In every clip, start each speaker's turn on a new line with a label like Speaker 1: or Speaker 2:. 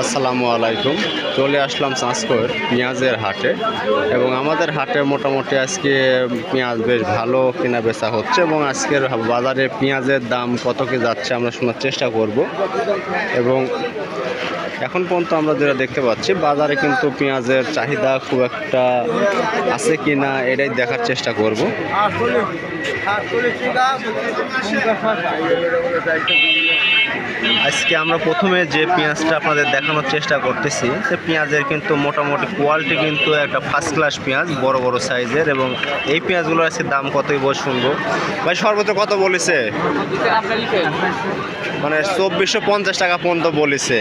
Speaker 1: আসসালামু আলাইকুম। চলে আসলাম চাঁচকর পেঁয়াজের হাটে এবং আমাদের হাটে মোটামুটি আজকে পেঁয়াজ বেশ ভালো কেনা বেচা হচ্ছে এবং আজকের বাজারে পেঁয়াজের দাম কত কি যাচ্ছে আমরা শোনার চেষ্টা করব। এবং এখন পর্যন্ত আমরা যেটা দেখতে পাচ্ছি বাজারে কিন্তু পেঁয়াজের চাহিদা খুব একটা আছে কি না এটাই দেখার চেষ্টা করব। আজকে আমরা প্রথমে যে পেঁয়াজটা আপনাদের দেখানোর চেষ্টা করতেছি সে পেঁয়াজের কিন্তু মোটামুটি কোয়ালিটি কিন্তু একটা ফার্স্ট ক্লাস পেঁয়াজ, বড় বড় সাইজের। এবং এই পেঁয়াজগুলোর আজকে দাম কতই বল শুনবো। ভাই সর্বোচ্চ কত বলেছে? মানে 2450 টাকা পর্যন্ত বলেছে।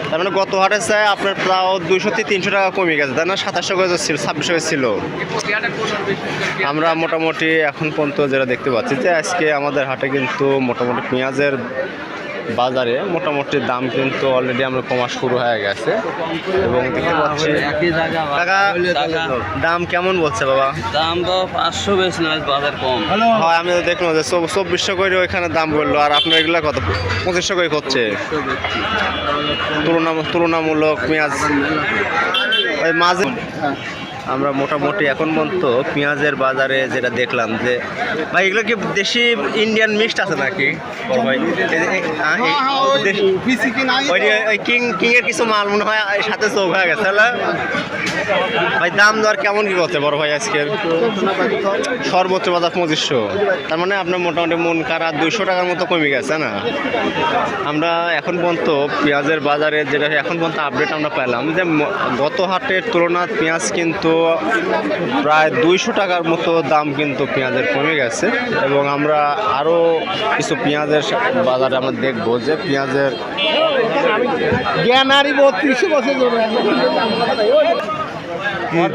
Speaker 1: তার মানে গত হাটে চাই আপনার প্রায় 200-300 টাকা কমে গেছে, তাই না? 2700 করে ছিল, 2600 ছিল। আমরা মোটামুটি এখন পর্যন্ত যেটা দেখতে পাচ্ছি যে আজকে আমাদের হাটে কিন্তু মোটামুটি পেঁয়াজের বাজারে মোটামুটি দাম কিন্তু অলরেডি আমরা কমা শুরু হয়ে গেছে এবং দেখতে পাচ্ছি। টাকা দাম কেমন বলছে বাবা?
Speaker 2: দাম তো 500 বেশি নয়, বাজার কম
Speaker 1: হয়। আমি তো দেখলাম যে 2400 করে ওইখানে দাম বললো, আর আপনার এগুলা কত 2500 করে করছে। তুলনামূলক পেঁয়াজ ওই মাঝে আমরা মোটামুটি এখন পর্যন্ত পেঁয়াজের বাজারে যেটা দেখলাম যে ভাই এগুলো কি দেশি ইন্ডিয়ান মিক্সড আছে নাকি ভাই? কিং এর কিছু মাল মনে হয় সাথে চোখ হয়ে গেছে ভাই। দাম দর কেমন কি করছে বড় ভাই আজকের? সর্বোচ্চ বাজার 2500, তার মানে আপনার মোটামুটি মন কারা 200 টাকার মতো কমে গেছে না? আমরা এখন পর্যন্ত পেঁয়াজের বাজারে যেটা এখন পর্যন্ত আপডেট আমরা পেলাম যে গত হাটের তুলনায় পেঁয়াজ কিন্তু প্রায় 200 টাকার মতো দাম কিন্তু পেঁয়াজের কমে গেছে। এবং আমরা আরও কিছু পেঁয়াজের বাজারে আমরা দেখবো যে পেঁয়াজের জ্ঞানারি 32 বছর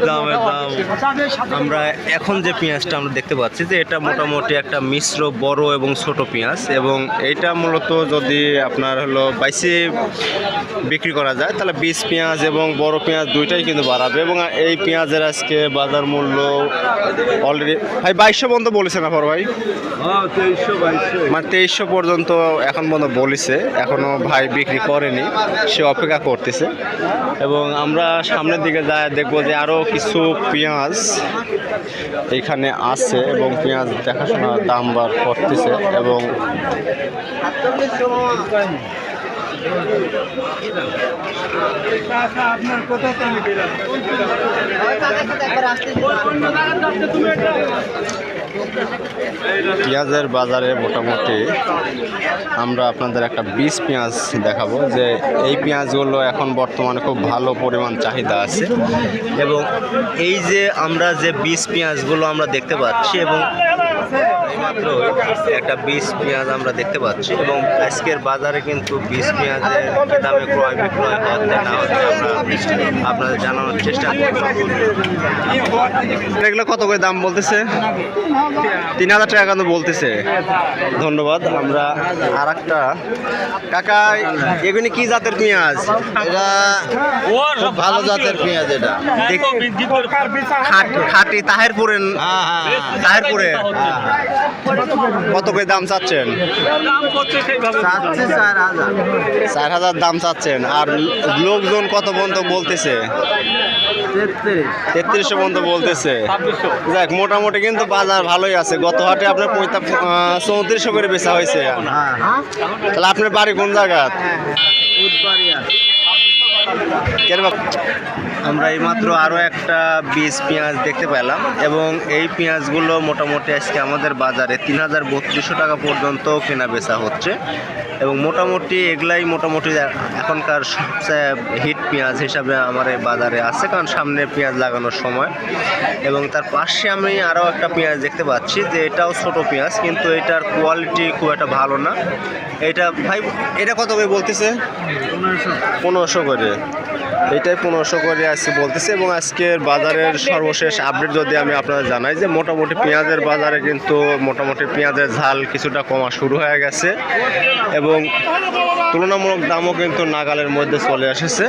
Speaker 1: দামের দাম। আমরা এখন যে পেঁয়াজটা আমরা দেখতে পাচ্ছি যে এটা মোটামুটি একটা মিশ্র বড় এবং ছোট পেঁয়াজ, এবং এইটা মূলত যদি আপনার হলো বাইসে বিক্রি করা যায় তাহলে 20 পেঁয়াজ এবং বড় পেঁয়াজ দুইটাই কিন্তু বাড়াবে। এবং এই পেঁয়াজের আজকে বাজার মূল্য অলরেডি ভাই 2200 পর্যন্ত বলেছে না বড় ভাই? মানে 2300 পর্যন্ত এখন পর্যন্ত বলেছে, এখনও ভাই বিক্রি করেনি, সে অপেক্ষা করতেছে। এবং আমরা সামনের দিকে যা দেখবো যে আরও কিছু পেঁয়াজ এখানে আছে এবং পেঁয়াজ দেখাশোনা দাম বার করতেছে। এবং পেঁয়াজের বাজারে মোটামুটি আমরা আপনাদের একটা 20 পেঁয়াজ দেখাবো যে এই পেঁয়াজগুলো এখন বর্তমানে খুব ভালো পরিমাণ চাহিদা আছে। এবং এই যে আমরা যে 20 পেঁয়াজগুলো আমরা দেখতে পাচ্ছি এবং মাত্র একটা 20 পেঁয়াজ আমরা দেখতে পাচ্ছি এবং আজকের বাজারে কিন্তু 20 পেঁয়াজের দামে ক্রয় বিক্রয় হচ্ছে না হচ্ছে আমরা আপনাদের জানানোর চেষ্টা করব। এগুলো কত করে দাম বলতেছে? 3000 টাকা কিন্তু বলতেছে। ধন্যবাদ। আমরা আর একটা কাকা, এগুলি কি জাতের পেঁয়াজ?
Speaker 2: এটা খুব ভালো জাতের পেঁয়াজ। এটা
Speaker 1: খাঁটি তাহেরপুরের। তাহেরপুরে কত করে দাম চাচ্ছেন? 4000 দাম চাচ্ছেন। আর লোকজন কত পর্যন্ত বলতেছে? 3300 পর্যন্ত বলতেছে। দেখ মোটামুটি কিন্তু বাজার ভালোই আছে। গত হাটে আপনার 3400 করে বেচা হয়েছে। তাহলে আপনার বাড়ি কোন জায়গা? আমরা এইমাত্র আরও একটা 20 পেঁয়াজ দেখতে পেলাম এবং এই পেঁয়াজগুলো মোটামুটি আজকে আমাদের বাজারে 3200 টাকা পর্যন্ত কেনা বেচা হচ্ছে। এবং মোটামুটি এগুলাই মোটামুটি এখনকার সবচেয়ে হিট পেঁয়াজ হিসাবে আমার এই বাজারে আছে, কারণ সামনে পেঁয়াজ লাগানোর সময়। এবং তার পাশে আমি আরও একটা পেঁয়াজ দেখতে পাচ্ছি যে এটাও ছোট পেঁয়াজ, কিন্তু এটার কোয়ালিটি খুব একটা ভালো না। এটা ভাই এটা কত করে বলতেছে? 1500 করে। এটাই 1500 করে আজকে বলতেছে। এবং আজকের বাজারের সর্বশেষ আপডেট যদি আমি আপনাদের জানাই যে মোটামুটি পেঁয়াজের বাজারে কিন্তু মোটামুটি পেঁয়াজের ঝাল কিছুটা কমা শুরু হয়ে গেছে এবং তুলনামূলক দামও কিন্তু নাগালের মধ্যে চলে এসেছে।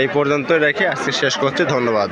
Speaker 1: এই পর্যন্তই রেখে আজকে শেষ করছি। ধন্যবাদ।